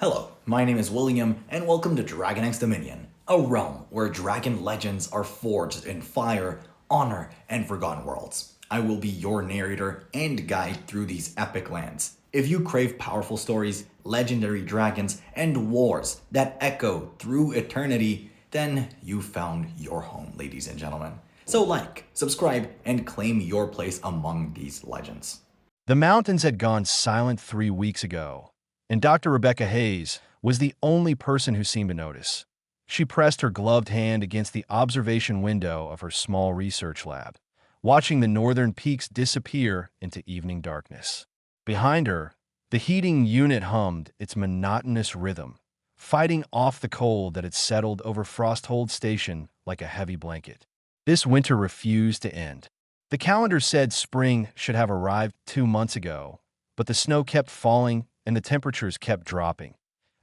Hello, my name is William, and welcome to Dragon X Dominion, a realm where dragon legends are forged in fire, honor, and forgotten worlds. I will be your narrator and guide through these epic lands. If you crave powerful stories, legendary dragons, and wars that echo through eternity, then you found your home, ladies and gentlemen. So like, subscribe, and claim your place among these legends. The mountains had gone silent 3 weeks ago, and Dr. Rebecca Hayes was the only person who seemed to notice. She pressed her gloved hand against the observation window of her small research lab, watching the northern peaks disappear into evening darkness. Behind her, the heating unit hummed its monotonous rhythm, fighting off the cold that had settled over Frosthold Station like a heavy blanket. This winter refused to end. The calendar said spring should have arrived 2 months ago, but the snow kept falling and the temperatures kept dropping.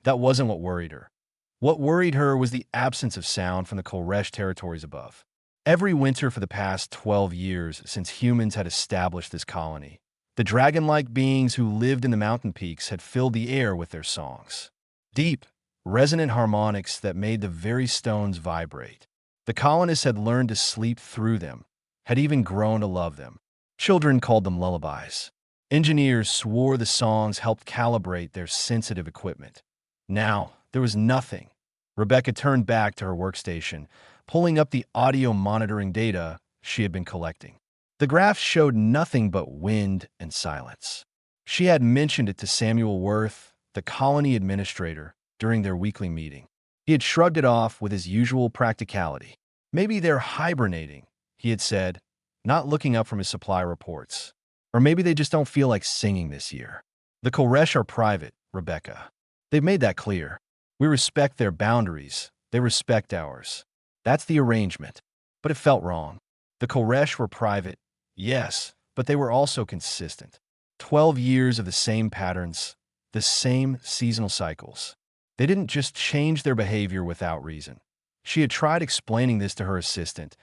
That wasn't what worried her. What worried her was the absence of sound from the Kolresh territories above. Every winter for the past 12 years since humans had established this colony, the dragon-like beings who lived in the mountain peaks had filled the air with their songs. Deep, resonant harmonics that made the very stones vibrate. The colonists had learned to sleep through them, had even grown to love them. Children called them lullabies. Engineers swore the songs helped calibrate their sensitive equipment. Now, there was nothing. Rebecca turned back to her workstation, pulling up the audio monitoring data she had been collecting. The graphs showed nothing but wind and silence. She had mentioned it to Samuel Worth, the colony administrator, during their weekly meeting. He had shrugged it off with his usual practicality. Maybe they're hibernating, he had said, not looking up from his supply reports. Or maybe they just don't feel like singing this year. The Kolresh are private, Rebecca. They've made that clear. We respect their boundaries. They respect ours. That's the arrangement. But it felt wrong. The Kolresh were private, yes, but they were also consistent. 12 years of the same patterns, the same seasonal cycles. They didn't just change their behavior without reason. She had tried explaining this to her assistant,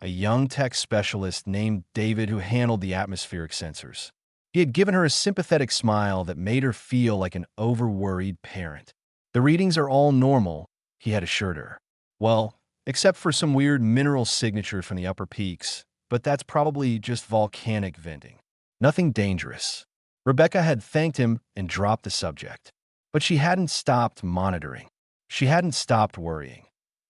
a young tech specialist named David who handled the atmospheric sensors. He had given her a sympathetic smile that made her feel like an over-worried parent. The readings are all normal, he had assured her. Well, except for some weird mineral signature from the upper peaks, but that's probably just volcanic venting. Nothing dangerous. Rebecca had thanked him and dropped the subject. But she hadn't stopped monitoring. She hadn't stopped worrying.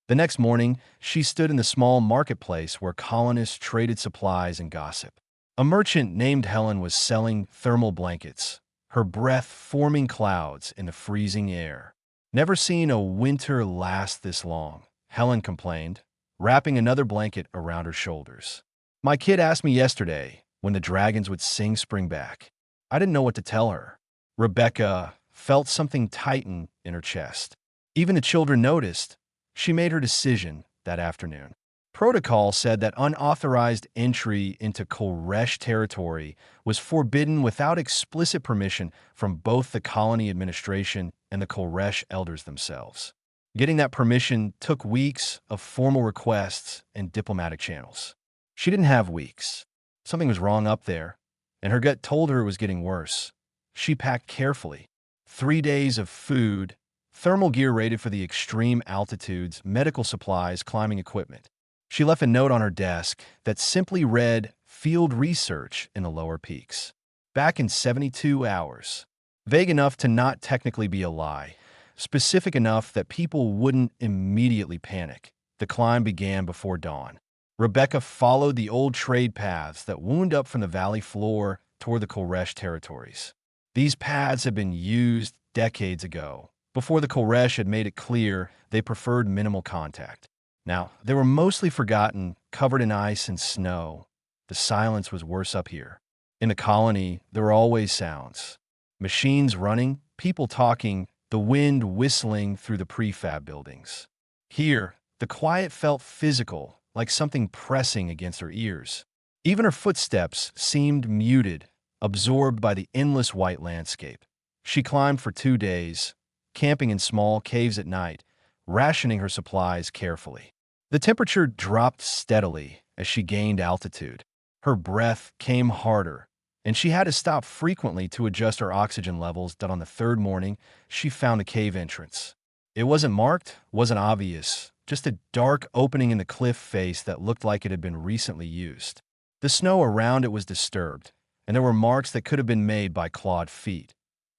The next morning, she stood in the small marketplace where colonists traded supplies and gossip. A merchant named Helen was selling thermal blankets, her breath forming clouds in the freezing air. Never seen a winter last this long, Helen complained, wrapping another blanket around her shoulders. My kid asked me yesterday when the dragons would sing spring back. I didn't know what to tell her. Rebecca felt something tighten in her chest. Even the children noticed. She made her decision that afternoon. Protocol said that unauthorized entry into Kolresh territory was forbidden without explicit permission from both the colony administration and the Kolresh elders themselves. Getting that permission took weeks of formal requests and diplomatic channels. She didn't have weeks. Something was wrong up there, and her gut told her it was getting worse. She packed carefully. 3 days of food, thermal gear rated for the extreme altitudes, medical supplies, climbing equipment. She left a note on her desk that simply read, "Field research in the lower peaks." Back in 72 hours. Vague enough to not technically be a lie. Specific enough that people wouldn't immediately panic. The climb began before dawn. Rebecca followed the old trade paths that wound up from the valley floor toward the Kolresh territories. These paths had been used decades ago, before the Kolresh had made it clear they preferred minimal contact. Now, they were mostly forgotten, covered in ice and snow. The silence was worse up here. In the colony, there were always sounds. Machines running, people talking, the wind whistling through the prefab buildings. Here, the quiet felt physical, like something pressing against her ears. Even her footsteps seemed muted, absorbed by the endless white landscape. She climbed for 2 days, camping in small caves at night, rationing her supplies carefully. The temperature dropped steadily as she gained altitude. Her breath came harder, and she had to stop frequently to adjust her oxygen levels. That on the third morning, she found the cave entrance. It wasn't marked, wasn't obvious, just a dark opening in the cliff face that looked like it had been recently used. The snow around it was disturbed, and there were marks that could have been made by clawed feet.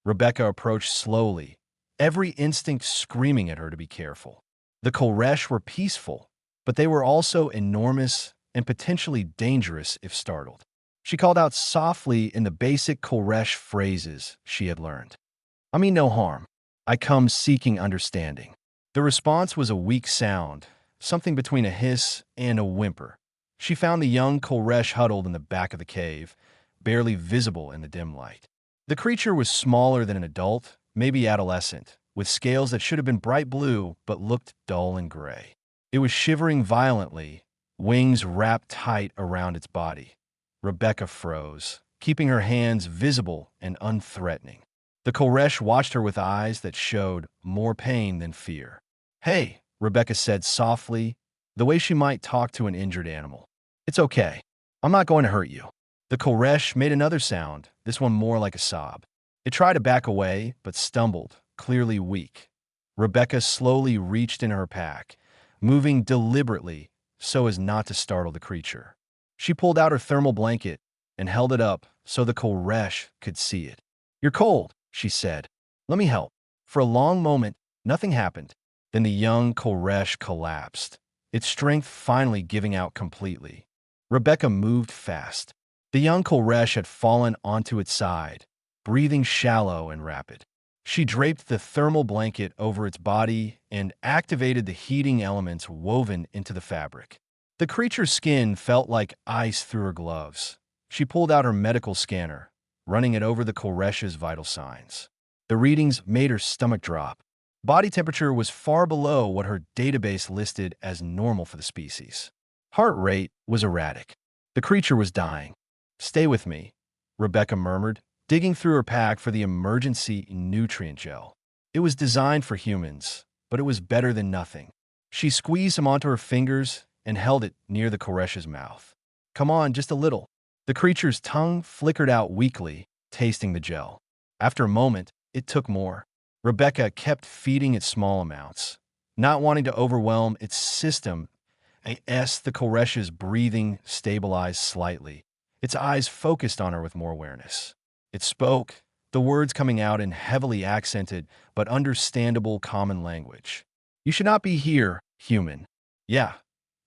Rebecca approached slowly, every instinct screaming at her to be careful. The Koresh were peaceful, but they were also enormous and potentially dangerous if startled. She called out softly in the basic Koresh phrases she had learned. "I mean no harm. I come seeking understanding." The response was a weak sound, something between a hiss and a whimper. She found the young Koresh huddled in the back of the cave, barely visible in the dim light. The creature was smaller than an adult, maybe adolescent, with scales that should have been bright blue but looked dull and gray. It was shivering violently, wings wrapped tight around its body. Rebecca froze, keeping her hands visible and unthreatening. The Koresh watched her with eyes that showed more pain than fear. "Hey," Rebecca said softly, the way she might talk to an injured animal. "It's okay. I'm not going to hurt you." The Koresh made another sound, this one more like a sob. It tried to back away, but stumbled, clearly weak. Rebecca slowly reached in her pack, moving deliberately so as not to startle the creature. She pulled out her thermal blanket and held it up so the Koresh could see it. "You're cold," she said. "Let me help." For a long moment, nothing happened. Then the young Koresh collapsed, its strength finally giving out completely. Rebecca moved fast. The young Koresh had fallen onto its side, breathing shallow and rapid. She draped the thermal blanket over its body and activated the heating elements woven into the fabric. The creature's skin felt like ice through her gloves. She pulled out her medical scanner, running it over the Koresh's vital signs. The readings made her stomach drop. Body temperature was far below what her database listed as normal for the species. Heart rate was erratic. The creature was dying. "Stay with me," Rebecca murmured, digging through her pack for the emergency nutrient gel. It was designed for humans, but it was better than nothing. She squeezed him onto her fingers and held it near the Koresh's mouth. "Come on, just a little." The creature's tongue flickered out weakly, tasting the gel. After a moment, it took more. Rebecca kept feeding it small amounts, not wanting to overwhelm its system. As the Koresh's breathing stabilized slightly, its eyes focused on her with more awareness. It spoke, the words coming out in heavily accented but understandable common language. "You should not be here, human." "Yeah.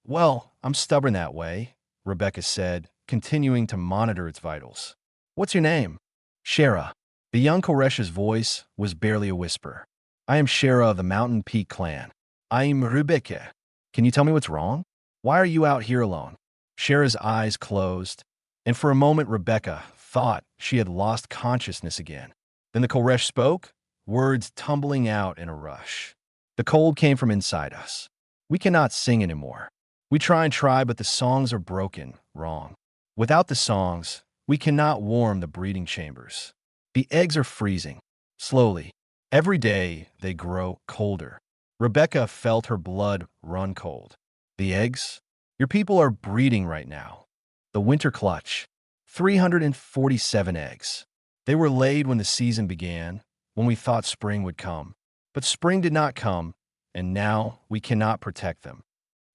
Well, I'm stubborn that way," Rebecca said, continuing to monitor its vitals. "What's your name?" "Shara." The young Koresh's voice was barely a whisper. "I am Shara of the Mountain Peak clan. I'm Rebecca. Can you tell me what's wrong? Why are you out here alone?" Shara's eyes closed, and for a moment Rebecca thought she had lost consciousness again. Then the Koresh spoke, words tumbling out in a rush. "The cold came from inside us. We cannot sing anymore. We try and try, but the songs are broken, wrong. Without the songs, we cannot warm the breeding chambers. The eggs are freezing. Slowly. Every day, they grow colder." Rebecca felt her blood run cold. "The eggs? Your people are breeding right now. The winter clutch. 347 eggs. They were laid when the season began, when we thought spring would come. But spring did not come, and now we cannot protect them."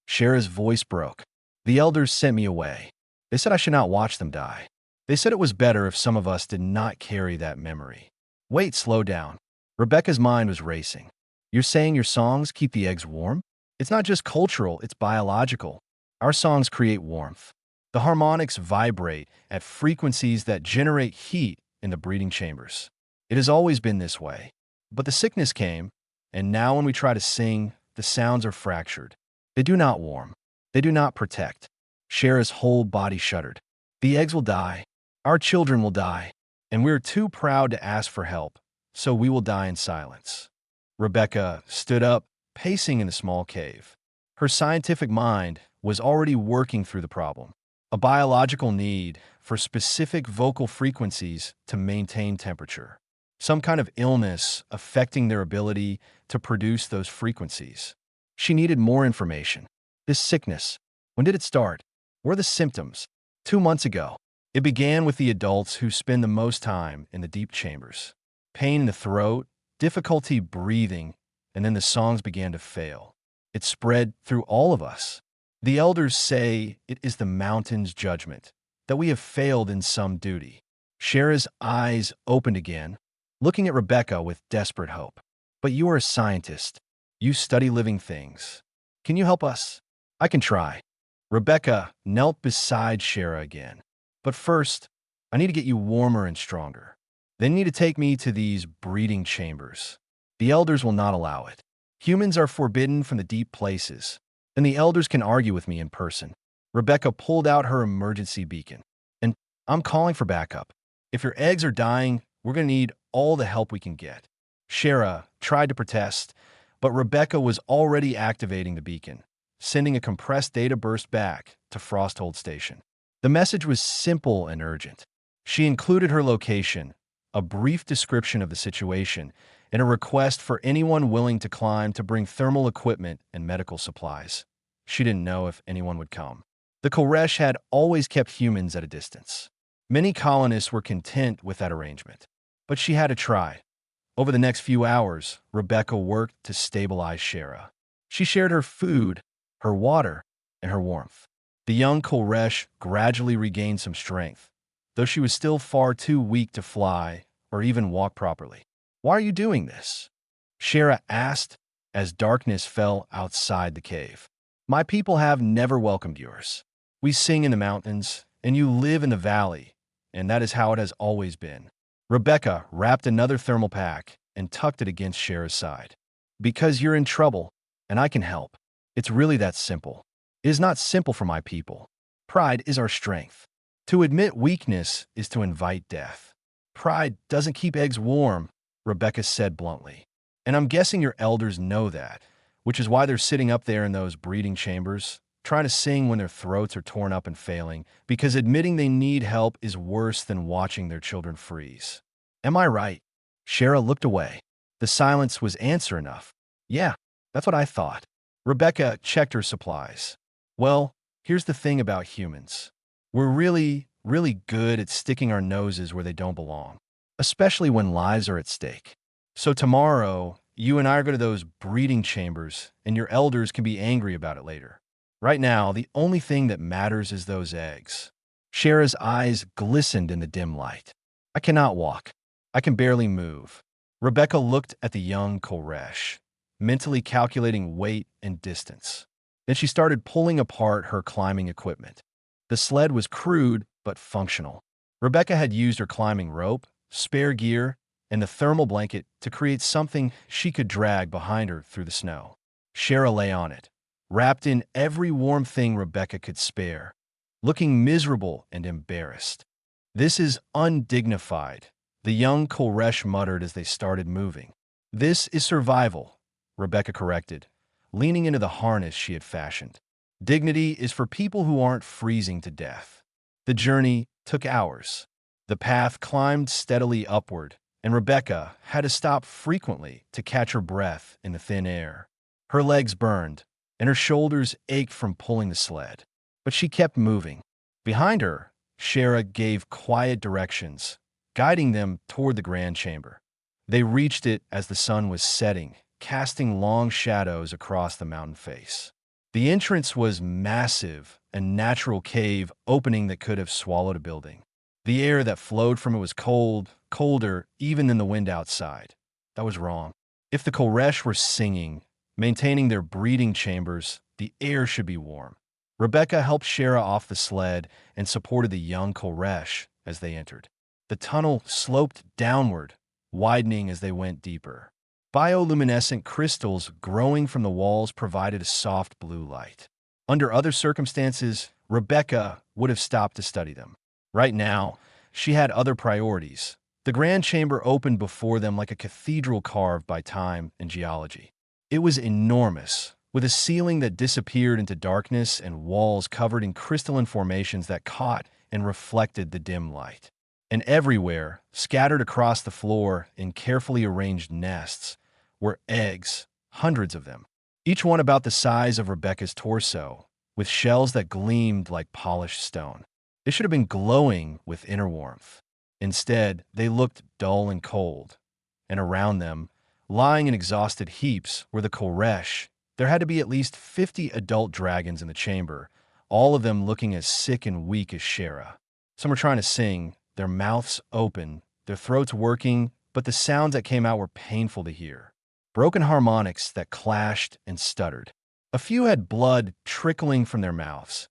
Shara's voice broke. "The elders sent me away. They said I should not watch them die. They said it was better if some of us did not carry that memory." "Wait, slow down." Rebecca's mind was racing. "You're saying your songs keep the eggs warm? It's not just cultural, it's biological. Our songs create warmth. The harmonics vibrate at frequencies that generate heat in the breeding chambers. It has always been this way. But the sickness came, and now when we try to sing, the sounds are fractured. They do not warm. They do not protect." Shara's whole body shuddered. "The eggs will die. Our children will die. And we're too proud to ask for help, so we will die in silence." Rebecca stood up, pacing in the small cave. Her scientific mind was already working through the problem. A biological need for specific vocal frequencies to maintain temperature. Some kind of illness affecting their ability to produce those frequencies. She needed more information. This sickness, when did it start? What are the symptoms? 2 months ago. It began with the adults who spend the most time in the deep chambers. Pain in the throat, difficulty breathing, and then the songs began to fail. It spread through all of us. The elders say it is the mountain's judgment, that we have failed in some duty. Shara's eyes opened again, looking at Rebecca with desperate hope. But you are a scientist. You study living things. Can you help us? I can try. Rebecca knelt beside Shara again. But first, I need to get you warmer and stronger. Then you need to take me to these breeding chambers. The elders will not allow it. Humans are forbidden from the deep places, and the elders can argue with me in person. Rebecca pulled out her emergency beacon. And I'm calling for backup. If your eggs are dying, we're going to need all the help we can get. Shara tried to protest, but Rebecca was already activating the beacon, sending a compressed data burst back to Frosthold Station. The message was simple and urgent. She included her location, a brief description of the situation, and a request for anyone willing to climb to bring thermal equipment and medical supplies. She didn't know if anyone would come. The Koresh had always kept humans at a distance. Many colonists were content with that arrangement, but she had to try. Over the next few hours, Rebecca worked to stabilize Shara. She shared her food, her water, and her warmth. The young Koresh gradually regained some strength, though she was still far too weak to fly or even walk properly. Why are you doing this? Shara asked as darkness fell outside the cave. My people have never welcomed yours. We sing in the mountains, and you live in the valley, and that is how it has always been. Rebecca wrapped another thermal pack and tucked it against Shara's side. Because you're in trouble, and I can help. It's really that simple. It is not simple for my people. Pride is our strength. To admit weakness is to invite death. Pride doesn't keep eggs warm, Rebecca said bluntly. And I'm guessing your elders know that, which is why they're sitting up there in those breeding chambers, trying to sing when their throats are torn up and failing, because admitting they need help is worse than watching their children freeze. Am I right? Shara looked away. The silence was answer enough. Yeah, that's what I thought. Rebecca checked her supplies. Well, here's the thing about humans. We're really good at sticking our noses where they don't belong, especially when lives are at stake. So tomorrow, you and I are going to those breeding chambers, and your elders can be angry about it later. Right now, the only thing that matters is those eggs. Shara's eyes glistened in the dim light. I cannot walk. I can barely move. Rebecca looked at the young Koresh, mentally calculating weight and distance. Then she started pulling apart her climbing equipment. The sled was crude but functional. Rebecca had used her climbing rope, spare gear, and the thermal blanket to create something she could drag behind her through the snow. Shara lay on it, wrapped in every warm thing Rebecca could spare, looking miserable and embarrassed. This is undignified, the young Koresh muttered as they started moving. This is survival, Rebecca corrected, leaning into the harness she had fashioned. Dignity is for people who aren't freezing to death. The journey took hours. The path climbed steadily upward, and Rebecca had to stop frequently to catch her breath in the thin air. Her legs burned, and her shoulders ached from pulling the sled. But she kept moving. Behind her, Shara gave quiet directions, guiding them toward the grand chamber. They reached it as the sun was setting, casting long shadows across the mountain face. The entrance was massive, a natural cave opening that could have swallowed a building. The air that flowed from it was cold, colder even than the wind outside. That was wrong. If the Koresh were singing, maintaining their breeding chambers, the air should be warm. Rebecca helped Shara off the sled and supported the young Koresh as they entered. The tunnel sloped downward, widening as they went deeper. Bioluminescent crystals growing from the walls provided a soft blue light. Under other circumstances, Rebecca would have stopped to study them. Right now, she had other priorities. The grand chamber opened before them like a cathedral carved by time and geology. It was enormous, with a ceiling that disappeared into darkness and walls covered in crystalline formations that caught and reflected the dim light. And everywhere, scattered across the floor in carefully arranged nests, were eggs, hundreds of them, each one about the size of Rebecca's torso, with shells that gleamed like polished stone. It should have been glowing with inner warmth. Instead, they looked dull and cold. And around them, lying in exhausted heaps, were the Koresh. There had to be at least 50 adult dragons in the chamber, all of them looking as sick and weak as Shera. Some were trying to sing, their mouths open, their throats working, but the sounds that came out were painful to hear. Broken harmonics that clashed and stuttered. A few had blood trickling from their mouths.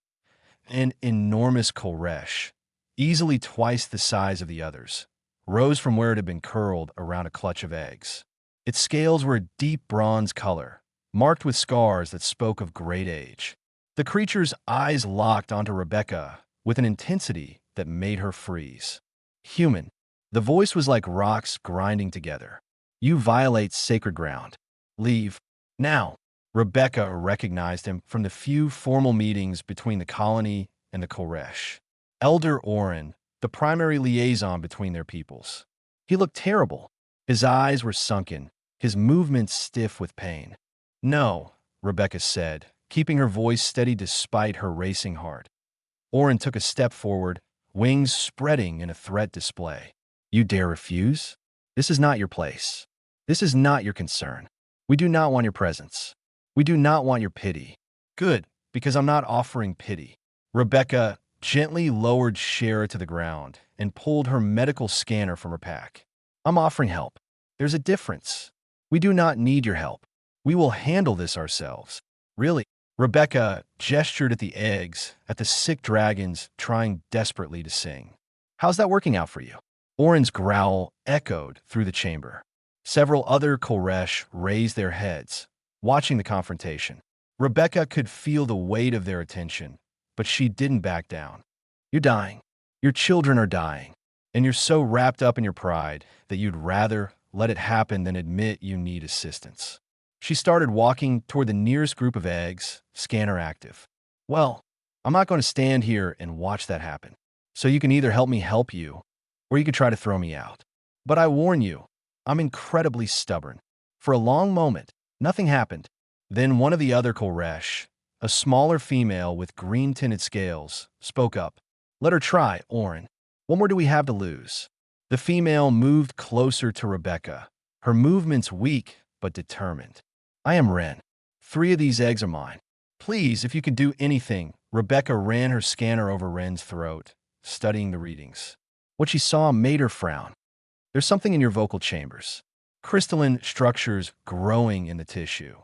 An enormous Koresh, easily twice the size of the others, rose from where it had been curled around a clutch of eggs. Its scales were a deep bronze color, marked with scars that spoke of great age. The creature's eyes locked onto Rebecca with an intensity that made her freeze. Human. The voice was like rocks grinding together. You violate sacred ground. Leave. Now. Rebecca recognized him from the few formal meetings between the colony and the Koresh. Elder Orin, the primary liaison between their peoples. He looked terrible. His eyes were sunken, his movements stiff with pain. No, Rebecca said, keeping her voice steady despite her racing heart. Orin took a step forward, wings spreading in a threat display. You dare refuse? This is not your place. This is not your concern. We do not want your presence. We do not want your pity. Good, because I'm not offering pity. Rebecca gently lowered Shera to the ground and pulled her medical scanner from her pack. I'm offering help. There's a difference. We do not need your help. We will handle this ourselves. Really? Rebecca gestured at the eggs, at the sick dragons trying desperately to sing. How's that working out for you? Orin's growl echoed through the chamber. Several other Koresh raised their heads, watching the confrontation. Rebecca could feel the weight of their attention, but she didn't back down. You're dying. Your children are dying. And you're so wrapped up in your pride that you'd rather let it happen than admit you need assistance. She started walking toward the nearest group of eggs, scanner active. Well, I'm not going to stand here and watch that happen. So you can either help me help you, or you can try to throw me out. But I warn you, I'm incredibly stubborn. For a long moment, nothing happened. Then one of the other Koresh, a smaller female with green-tinted scales, spoke up. Let her try, Orin. What more do we have to lose? The female moved closer to Rebecca, her movements weak but determined. I am Ren. 3 of these eggs are mine. Please, if you can do anything. Rebecca ran her scanner over Ren's throat, studying the readings. What she saw made her frown. There's something in your vocal chambers. Crystalline structures growing in the tissue.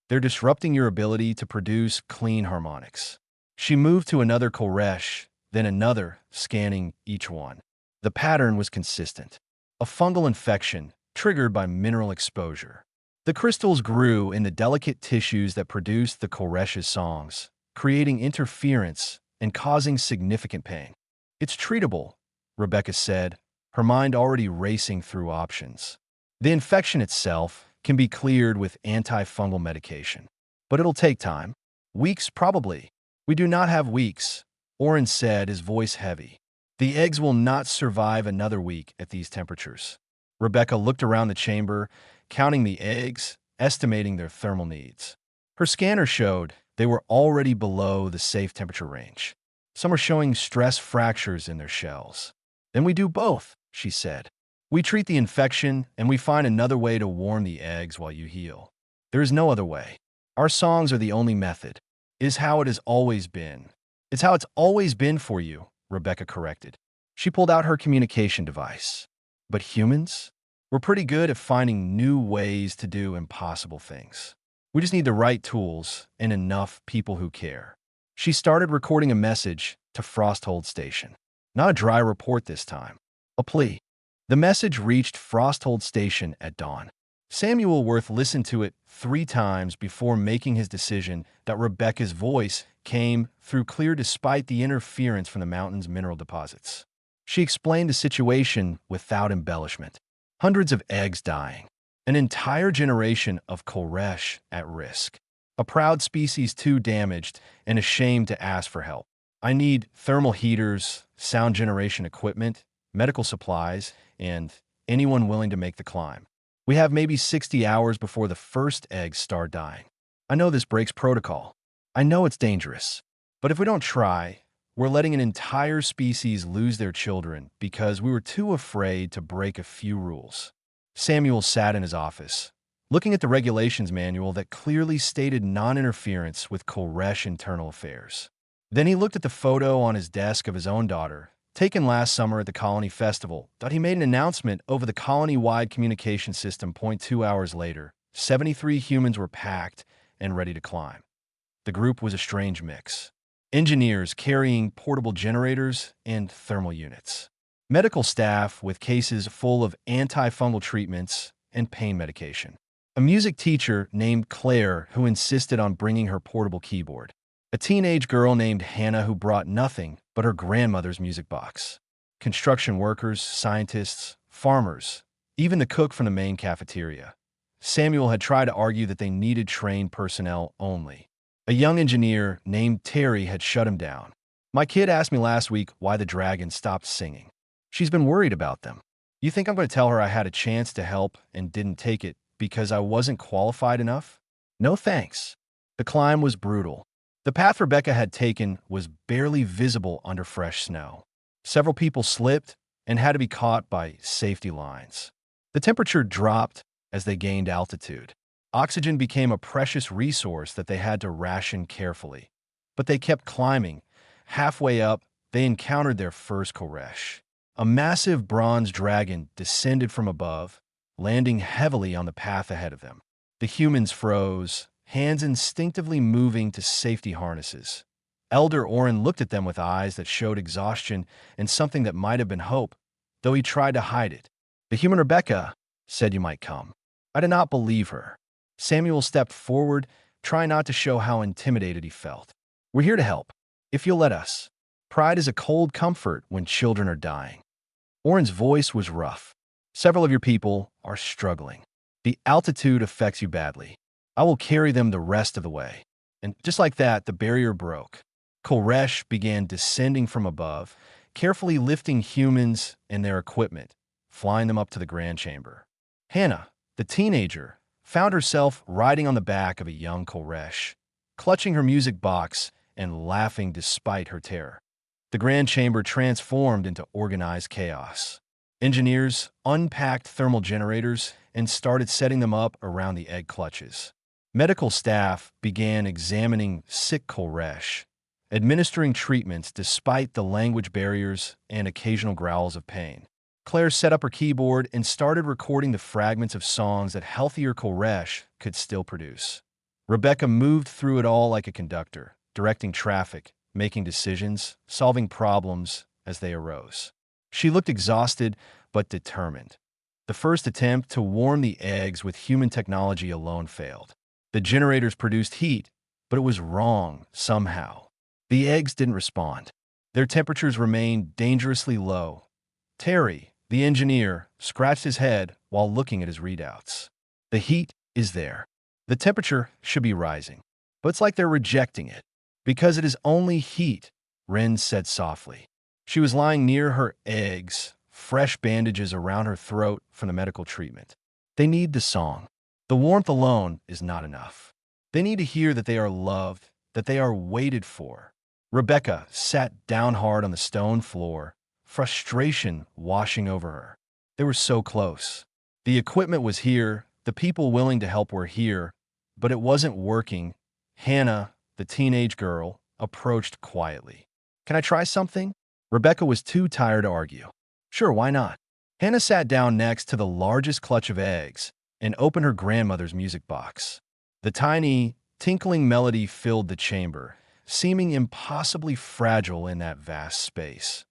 They're disrupting your ability to produce clean harmonics. She moved to another Koresh, then another, scanning each one. The pattern was consistent. A fungal infection triggered by mineral exposure. The crystals grew in the delicate tissues that produced the Koresh's songs, creating interference and causing significant pain. It's treatable, Rebecca said, her mind already racing through options. The infection itself can be cleared with antifungal medication. But it'll take time. Weeks, probably. We do not have weeks, Orin said, his voice heavy. The eggs will not survive another week at these temperatures. Rebecca looked around the chamber, counting the eggs, estimating their thermal needs. Her scanner showed they were already below the safe temperature range. Some were showing stress fractures in their shells. Then we do both, she said. We treat the infection, and we find another way to warm the eggs while you heal. There is no other way. Our songs are the only method. It is how it has always been. It's how it's always been for you, Rebecca corrected. She pulled out her communication device. But humans? We're pretty good at finding new ways to do impossible things. We just need the right tools and enough people who care. She started recording a message to Frosthold Station. Not a dry report this time. A plea. The message reached Frosthold Station at dawn. Samuel Worth listened to it 3 times before making his decision that Rebecca's voice came through clear despite the interference from the mountain's mineral deposits. She explained the situation without embellishment. Hundreds of eggs dying. An entire generation of Koresh at risk. A proud species too damaged and ashamed to ask for help. I need thermal heaters, sound generation equipment, medical supplies, and anyone willing to make the climb. We have maybe 60 hours before the first eggs start dying. I know this breaks protocol. I know it's dangerous. But if we don't try, We're letting an entire species lose their children because we were too afraid to break a few rules. Samuel sat in his office, looking at the regulations manual that clearly stated non-interference with Koresh internal affairs. Then he looked at the photo on his desk of his own daughter, taken last summer at the Colony Festival. Thought he made an announcement over the colony-wide communication system. 2 hours later, 73 humans were packed and ready to climb. The group was a strange mix. Engineers carrying portable generators and thermal units. Medical staff with cases full of antifungal treatments and pain medication. A music teacher named Claire who insisted on bringing her portable keyboard. A teenage girl named Hannah who brought nothing but her grandmother's music box. Construction workers, scientists, farmers, even the cook from the main cafeteria. Samuel had tried to argue that they needed trained personnel only. A young engineer named Terry had shut him down. My kid asked me last week why the dragon stopped singing. She's been worried about them. You think I'm going to tell her I had a chance to help and didn't take it because I wasn't qualified enough? No thanks. The climb was brutal. The path Rebecca had taken was barely visible under fresh snow. Several people slipped and had to be caught by safety lines. The temperature dropped as they gained altitude. Oxygen became a precious resource that they had to ration carefully. But they kept climbing. Halfway up, they encountered their first Koresh. A massive bronze dragon descended from above, landing heavily on the path ahead of them. The humans froze, hands instinctively moving to safety harnesses. Elder Oren looked at them with eyes that showed exhaustion and something that might have been hope, though he tried to hide it. The human Rebecca said you might come. I did not believe her. Samuel stepped forward, trying not to show how intimidated he felt. We're here to help, if you'll let us. Pride is a cold comfort when children are dying. Oren's voice was rough. Several of your people are struggling. The altitude affects you badly. I will carry them the rest of the way. And just like that, the barrier broke. Koresh began descending from above, carefully lifting humans and their equipment, flying them up to the grand chamber. Hannah, the teenager, found herself riding on the back of a young Koresh, clutching her music box and laughing despite her terror. The grand chamber transformed into organized chaos. Engineers unpacked thermal generators and started setting them up around the egg clutches. Medical staff began examining sick Koresh, administering treatments despite the language barriers and occasional growls of pain. Claire set up her keyboard and started recording the fragments of songs that healthier Koresh could still produce. Rebecca moved through it all like a conductor, directing traffic, making decisions, solving problems as they arose. She looked exhausted but determined. The first attempt to warm the eggs with human technology alone failed. The generators produced heat, but it was wrong somehow. The eggs didn't respond. Their temperatures remained dangerously low. Terry, the engineer, scratched his head while looking at his readouts. The heat is there. The temperature should be rising, but it's like they're rejecting it. Because it is only heat, Ren said softly. She was lying near her eggs, fresh bandages around her throat from the medical treatment. They need the song. The warmth alone is not enough. They need to hear that they are loved, that they are waited for. Rebecca sat down hard on the stone floor, frustration washing over her. They were so close. The equipment was here, the people willing to help were here, but it wasn't working. Hannah, the teenage girl, approached quietly. Can I try something? Rebecca was too tired to argue. Sure, why not? Hannah sat down next to the largest clutch of eggs and opened her grandmother's music box. The tiny, tinkling melody filled the chamber, seeming impossibly fragile in that vast space.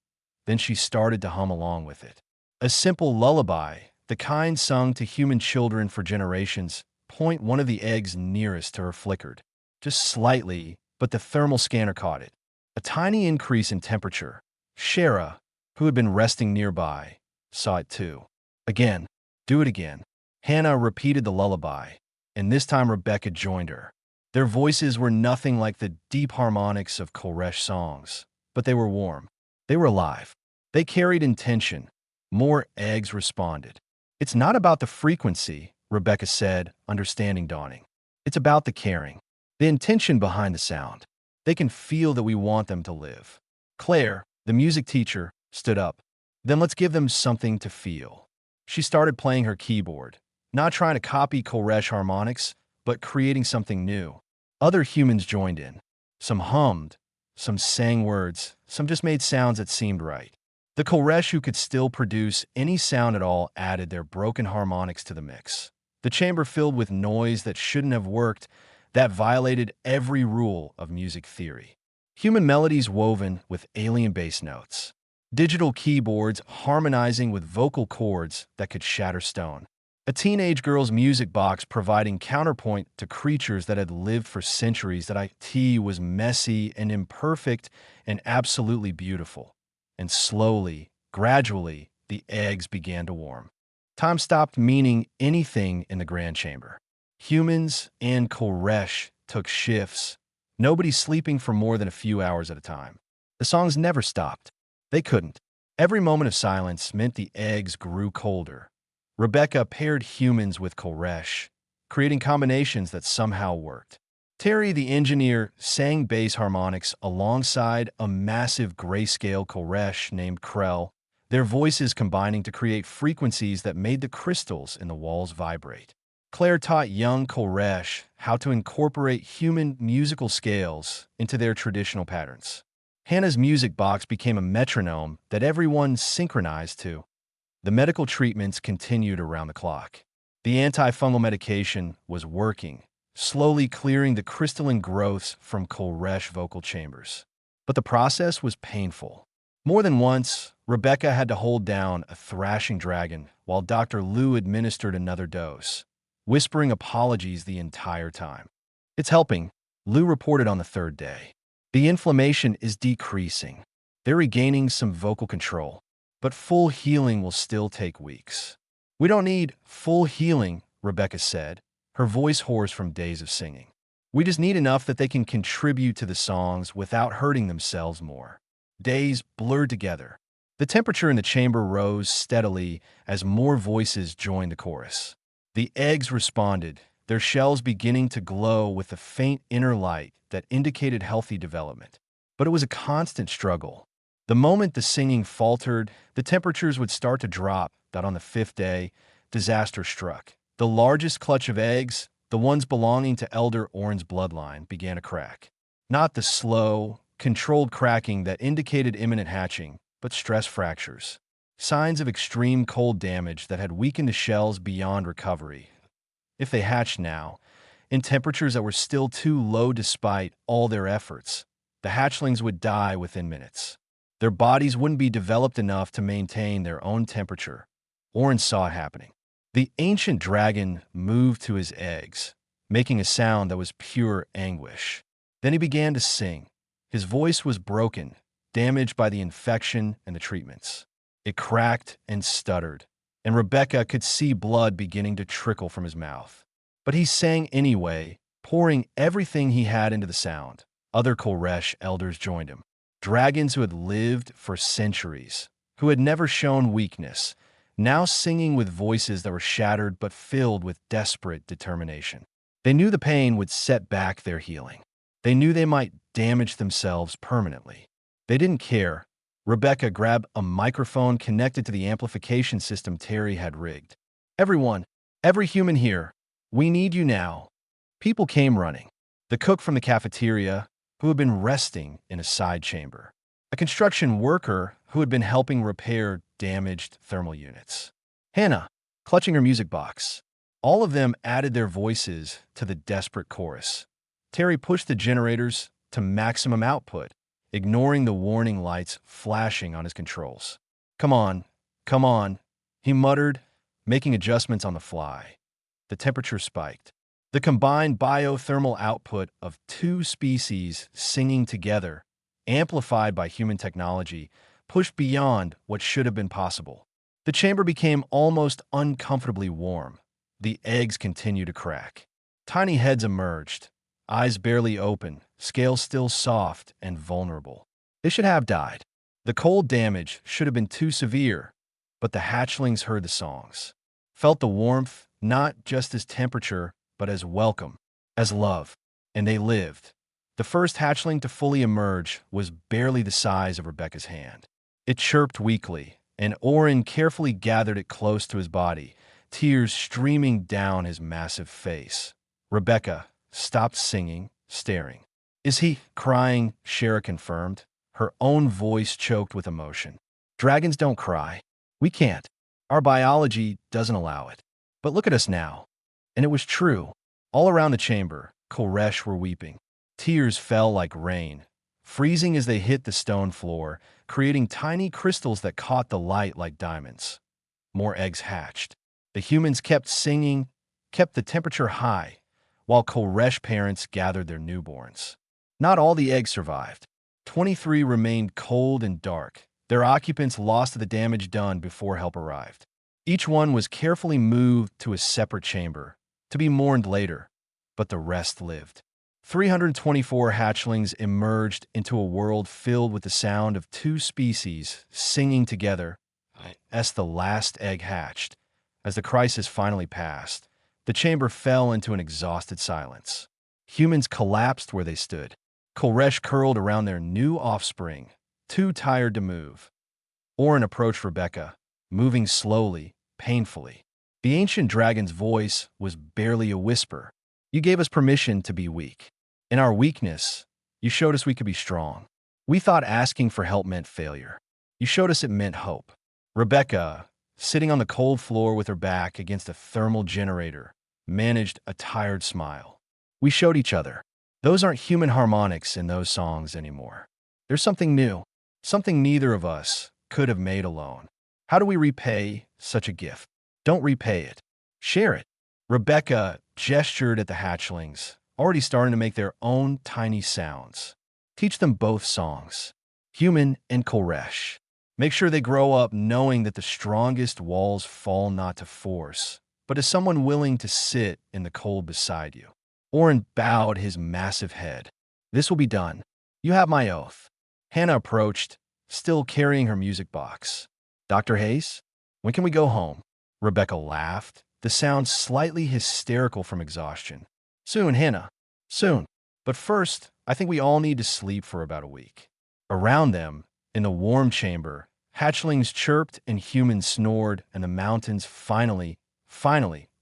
Then she started to hum along with it. A simple lullaby, the kind sung to human children for generations. One of the eggs nearest to her flickered. Just slightly, but the thermal scanner caught it. A tiny increase in temperature. Shara, who had been resting nearby, saw it too. Again. Do it again. Hannah repeated the lullaby, and this time Rebecca joined her. Their voices were nothing like the deep harmonics of Koresh songs, but they were warm. They were alive. They carried intention. More eggs responded. It's not about the frequency, Rebecca said, understanding dawning. It's about the caring, the intention behind the sound. They can feel that we want them to live. Claire, the music teacher, stood up. Then let's give them something to feel. She started playing her keyboard, not trying to copy Koresh harmonics, but creating something new. Other humans joined in. Some hummed, some sang words, some just made sounds that seemed right. The Koresh who could still produce any sound at all added their broken harmonics to the mix. The chamber filled with noise that shouldn't have worked, that violated every rule of music theory. Human melodies woven with alien bass notes. Digital keyboards harmonizing with vocal cords that could shatter stone. A teenage girl's music box providing counterpoint to creatures that had lived for centuries. That IT was messy and imperfect and absolutely beautiful. And slowly, gradually, the eggs began to warm. Time stopped meaning anything in the grand chamber. Humans and Koresh took shifts, nobody sleeping for more than a few hours at a time. The songs never stopped. They couldn't. Every moment of silence meant the eggs grew colder. Rebecca paired humans with Koresh, creating combinations that somehow worked. Terry, the engineer, sang bass harmonics alongside a massive grayscale Koresh named Krell, their voices combining to create frequencies that made the crystals in the walls vibrate. Claire taught young Koresh how to incorporate human musical scales into their traditional patterns. Hannah's music box became a metronome that everyone synchronized to. The medical treatments continued around the clock. The antifungal medication was working, slowly clearing the crystalline growths from Koresh vocal chambers. But the process was painful. More than once, Rebecca had to hold down a thrashing dragon while Dr. Liu administered another dose, whispering apologies the entire time. "It's helping," Liu reported on the third day. "The inflammation is decreasing. They're regaining some vocal control, but full healing will still take weeks." "We don't need full healing," Rebecca said, her voice hoarse from days of singing. "We just need enough that they can contribute to the songs without hurting themselves more." Days blurred together. The temperature in the chamber rose steadily as more voices joined the chorus. The eggs responded, their shells beginning to glow with the faint inner light that indicated healthy development. But it was a constant struggle. The moment the singing faltered, the temperatures would start to drop. That on the fifth day, disaster struck. The largest clutch of eggs, the ones belonging to Elder Orin's bloodline, began to crack. Not the slow, controlled cracking that indicated imminent hatching, but stress fractures. Signs of extreme cold damage that had weakened the shells beyond recovery. If they hatched now, in temperatures that were still too low despite all their efforts, the hatchlings would die within minutes. Their bodies wouldn't be developed enough to maintain their own temperature. Orin saw it happening. The ancient dragon moved to his eggs, making a sound that was pure anguish. Then he began to sing. His voice was broken, damaged by the infection and the treatments. It cracked and stuttered, and Rebecca could see blood beginning to trickle from his mouth. But he sang anyway, pouring everything he had into the sound. Other Koresh elders joined him. Dragons who had lived for centuries, who had never shown weakness, now singing with voices that were shattered but filled with desperate determination. They knew the pain would set back their healing. They knew they might damage themselves permanently. They didn't care. Rebecca grabbed a microphone connected to the amplification system Terry had rigged. "Everyone, every human here, we need you now." People came running. The cook from the cafeteria, who had been resting in a side chamber. A construction worker who had been helping repair damaged thermal units. Hannah, clutching her music box. All of them added their voices to the desperate chorus. Terry pushed the generators to maximum output, ignoring the warning lights flashing on his controls. Come on," he muttered, making adjustments on the fly. The temperature spiked. The combined biothermal output of two species singing together, amplified by human technology, pushed beyond what should have been possible. The chamber became almost uncomfortably warm. The eggs continued to crack. Tiny heads emerged, eyes barely open, scales still soft and vulnerable. They should have died. The cold damage should have been too severe, but the hatchlings heard the songs, felt the warmth, not just as temperature, but as welcome, as love, and they lived. The first hatchling to fully emerge was barely the size of Rebecca's hand. It chirped weakly, and Orin carefully gathered it close to his body, tears streaming down his massive face. Rebecca stopped singing, staring. Is he crying? Shara confirmed, her own voice choked with emotion. Dragons don't cry. We can't. Our biology doesn't allow it. But look at us now. And it was true. All around the chamber, Koresh were weeping. Tears fell like rain, freezing as they hit the stone floor, creating tiny crystals that caught the light like diamonds. More eggs hatched. The humans kept singing, kept the temperature high, while Koresh parents gathered their newborns. Not all the eggs survived. 23 remained cold and dark. Their occupants lost the damage done before help arrived. Each one was carefully moved to a separate chamber, to be mourned later, but the rest lived. 324 hatchlings emerged into a world filled with the sound of two species singing together as the last egg hatched. As the crisis finally passed, the chamber fell into an exhausted silence. Humans collapsed where they stood. Koresh curled around their new offspring, too tired to move. Orin approached Rebecca, moving slowly, painfully. The ancient dragon's voice was barely a whisper. You gave us permission to be weak. In our weakness, you showed us we could be strong. We thought asking for help meant failure. You showed us it meant hope. Rebecca, sitting on the cold floor with her back against a thermal generator, managed a tired smile. We showed each other. Those aren't human harmonics in those songs anymore. There's something new, something neither of us could have made alone. How do we repay such a gift? Don't repay it. Share it. Rebecca gestured at the hatchlings, already starting to make their own tiny sounds. Teach them both songs, Human and Koresh. Make sure they grow up knowing that the strongest walls fall not to force, but as someone willing to sit in the cold beside you. Orin bowed his massive head. This will be done. You have my oath. Hannah approached, still carrying her music box. Dr. Hayes, when can we go home? Rebecca laughed, the sound slightly hysterical from exhaustion. Soon, Hannah. Soon. But first, I think we all need to sleep for about a week. Around them, in the warm chamber, hatchlings chirped and humans snored, and the mountains finally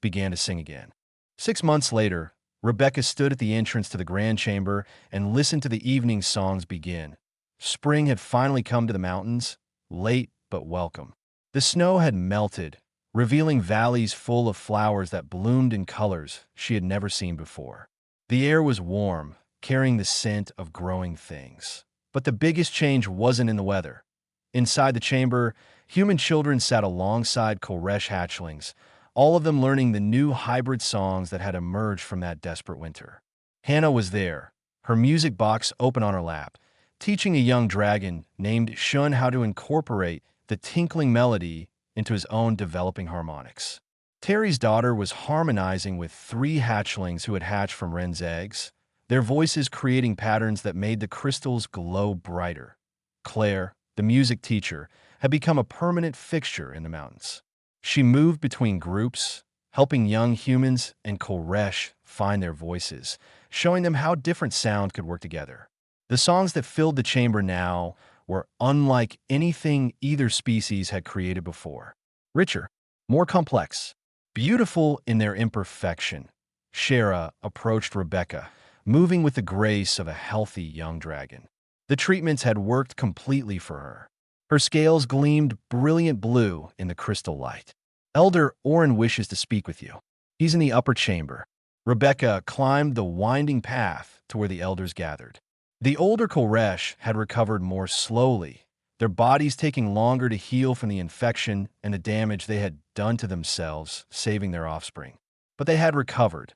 began to sing again. 6 months later, Rebecca stood at the entrance to the grand chamber and listened to the evening songs begin. Spring had finally come to the mountains, late but welcome. The snow had melted, revealing valleys full of flowers that bloomed in colors she had never seen before. The air was warm, carrying the scent of growing things. But the biggest change wasn't in the weather. Inside the chamber, human children sat alongside Koresh hatchlings, all of them learning the new hybrid songs that had emerged from that desperate winter. Hannah was there, her music box open on her lap, teaching a young dragon named Shun how to incorporate the tinkling melody into his own developing harmonics. Terry's daughter was harmonizing with 3 hatchlings who had hatched from Wren's eggs, their voices creating patterns that made the crystals glow brighter. Claire, the music teacher, had become a permanent fixture in the mountains. She moved between groups, helping young humans and Koresh find their voices, showing them how different sound could work together. The songs that filled the chamber now were unlike anything either species had created before. Richer, more complex, beautiful in their imperfection. Shara approached Rebecca, moving with the grace of a healthy young dragon. The treatments had worked completely for her. Her scales gleamed brilliant blue in the crystal light. Elder Orin wishes to speak with you. He's in the upper chamber. Rebecca climbed the winding path to where the elders gathered. The older Koresh had recovered more slowly, their bodies taking longer to heal from the infection and the damage they had done to themselves, saving their offspring. But they had recovered.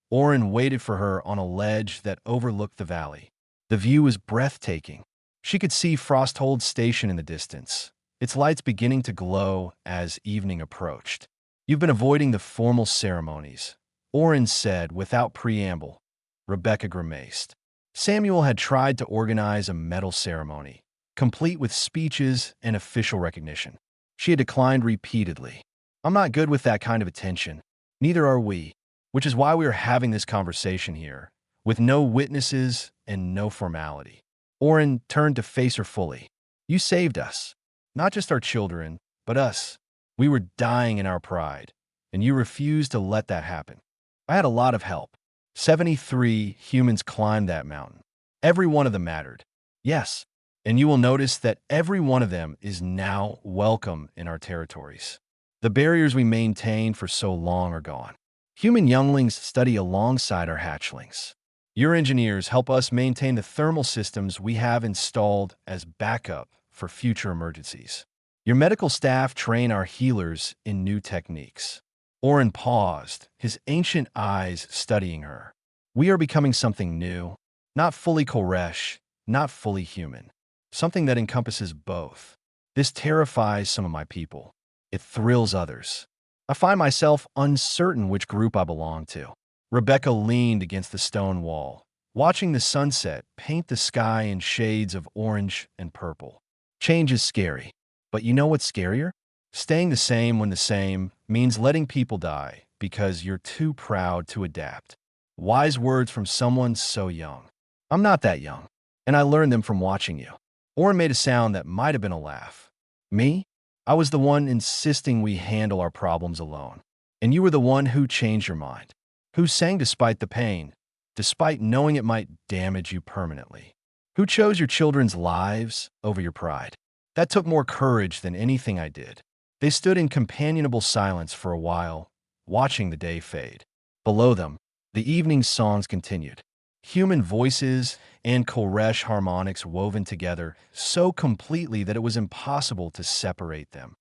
Orin waited for her on a ledge that overlooked the valley. The view was breathtaking. She could see Frosthold Station in the distance, its lights beginning to glow as evening approached. You've been avoiding the formal ceremonies, Orin said without preamble. Rebecca grimaced. Samuel had tried to organize a medal ceremony, complete with speeches and official recognition. She had declined repeatedly. I'm not good with that kind of attention. Neither are we, which is why we are having this conversation here, with no witnesses, and no formality. Orin turned to face her fully. You saved us. Not just our children, but us. We were dying in our pride, and you refused to let that happen. I had a lot of help. 73 humans climbed that mountain. Every one of them mattered. Yes, and you will notice that every one of them is now welcome in our territories. The barriers we maintained for so long are gone. Human younglings study alongside our hatchlings. Your engineers help us maintain the thermal systems we have installed as backup for future emergencies. Your medical staff train our healers in new techniques. Orin paused, his ancient eyes studying her. We are becoming something new, not fully Koresh, not fully human, something that encompasses both. This terrifies some of my people. It thrills others. I find myself uncertain which group I belong to. Rebecca leaned against the stone wall, watching the sunset paint the sky in shades of orange and purple. Change is scary, but you know what's scarier? Staying the same when the same means letting people die because you're too proud to adapt. Wise words from someone so young. I'm not that young, and I learned them from watching you. Orin made a sound that might have been a laugh. Me? I was the one insisting we handle our problems alone. And you were the one who changed your mind, who sang despite the pain, despite knowing it might damage you permanently, who chose your children's lives over your pride. That took more courage than anything I did. They stood in companionable silence for a while, watching the day fade. Below them, the evening songs continued. Human voices and Koresh harmonics woven together so completely that it was impossible to separate them.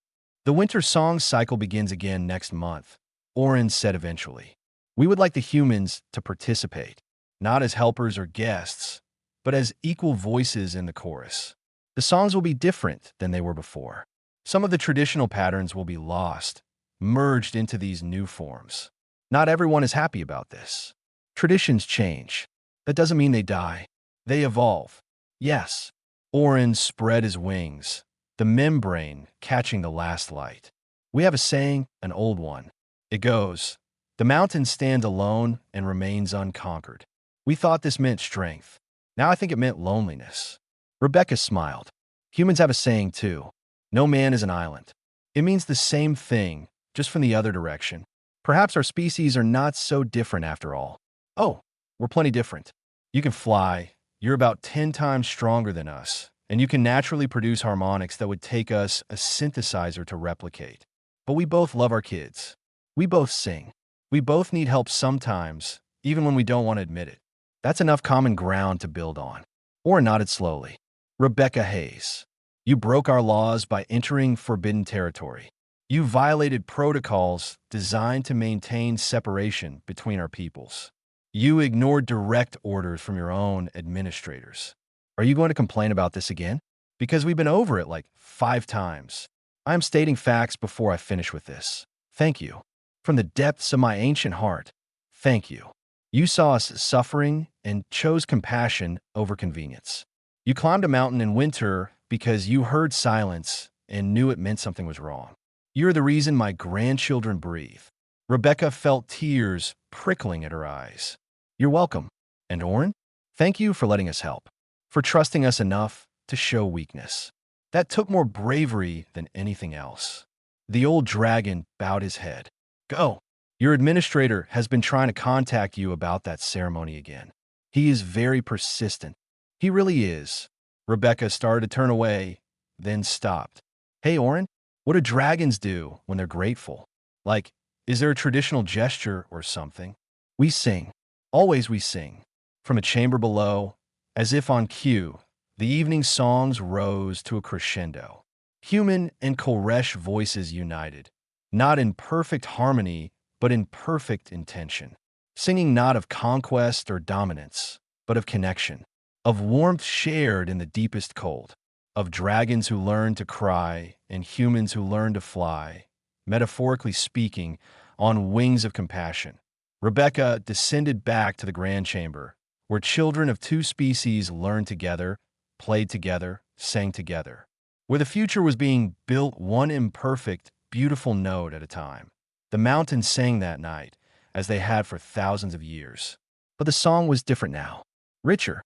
The winter song cycle begins again next month, Orin said eventually. We would like the humans to participate, not as helpers or guests, but as equal voices in the chorus. The songs will be different than they were before. Some of the traditional patterns will be lost, merged into these new forms. Not everyone is happy about this. Traditions change. That doesn't mean they die. They evolve. Yes. Orin spread his wings, the membrane catching the last light. We have a saying, an old one. It goes, the mountain stands alone and remains unconquered. We thought this meant strength. Now I think it meant loneliness. Rebecca smiled. Humans have a saying too. No man is an island. It means the same thing, just from the other direction. Perhaps our species are not so different after all. Oh, we're plenty different. You can fly. You're about 10 times stronger than us, and you can naturally produce harmonics that would take us a synthesizer to replicate. But we both love our kids. We both sing. We both need help sometimes, even when we don't want to admit it. That's enough common ground to build on. Orin nodded slowly. Rebecca Hayes, you broke our laws by entering forbidden territory. You violated protocols designed to maintain separation between our peoples. You ignored direct orders from your own administrators. Are you going to complain about this again? Because we've been over it like 5 times. I am stating facts before I finish with this. Thank you. From the depths of my ancient heart, thank you. You saw us suffering and chose compassion over convenience. You climbed a mountain in winter because you heard silence and knew it meant something was wrong. You're the reason my grandchildren breathe. Rebecca felt tears prickling at her eyes. You're welcome. And Orin, thank you for letting us help, for trusting us enough to show weakness. That took more bravery than anything else. The old dragon bowed his head. Go. Your administrator has been trying to contact you about that ceremony again. He is very persistent. He really is. Rebecca started to turn away, then stopped. Hey, Orin, what do dragons do when they're grateful? Like, is there a traditional gesture or something? We sing. Always we sing. From a chamber below, as if on cue, the evening songs rose to a crescendo. Human and Koresh voices united, not in perfect harmony, but in perfect intention. Singing not of conquest or dominance, but of connection, of warmth shared in the deepest cold, of dragons who learn to cry and humans who learn to fly, metaphorically speaking, on wings of compassion. Rebecca descended back to the grand chamber, where children of 2 species learned together, played together, sang together, where the future was being built one imperfect, beautiful note at a time. The mountains sang that night, as they had for thousands of years. But the song was different now, richer.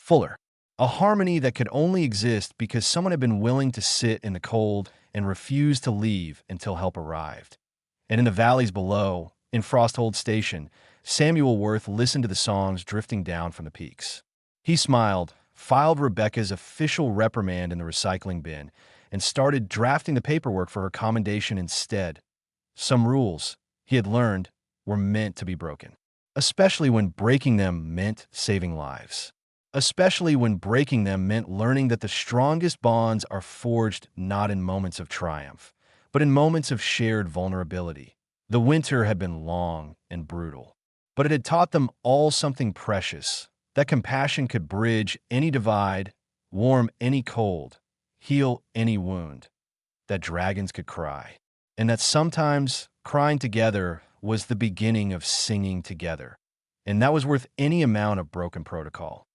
fuller. A harmony that could only exist because someone had been willing to sit in the cold and refuse to leave until help arrived. And in the valleys below, in Frosthold Station, Samuel Worth listened to the songs drifting down from the peaks. He smiled, filed Rebecca's official reprimand in the recycling bin, and started drafting the paperwork for her commendation instead. Some rules, he had learned, were meant to be broken, especially when breaking them meant saving lives. Especially when breaking them meant learning that the strongest bonds are forged not in moments of triumph, but in moments of shared vulnerability. The winter had been long and brutal, but it had taught them all something precious, that compassion could bridge any divide, warm any cold, heal any wound, that dragons could cry, and that sometimes crying together was the beginning of singing together. And that was worth any amount of broken protocol.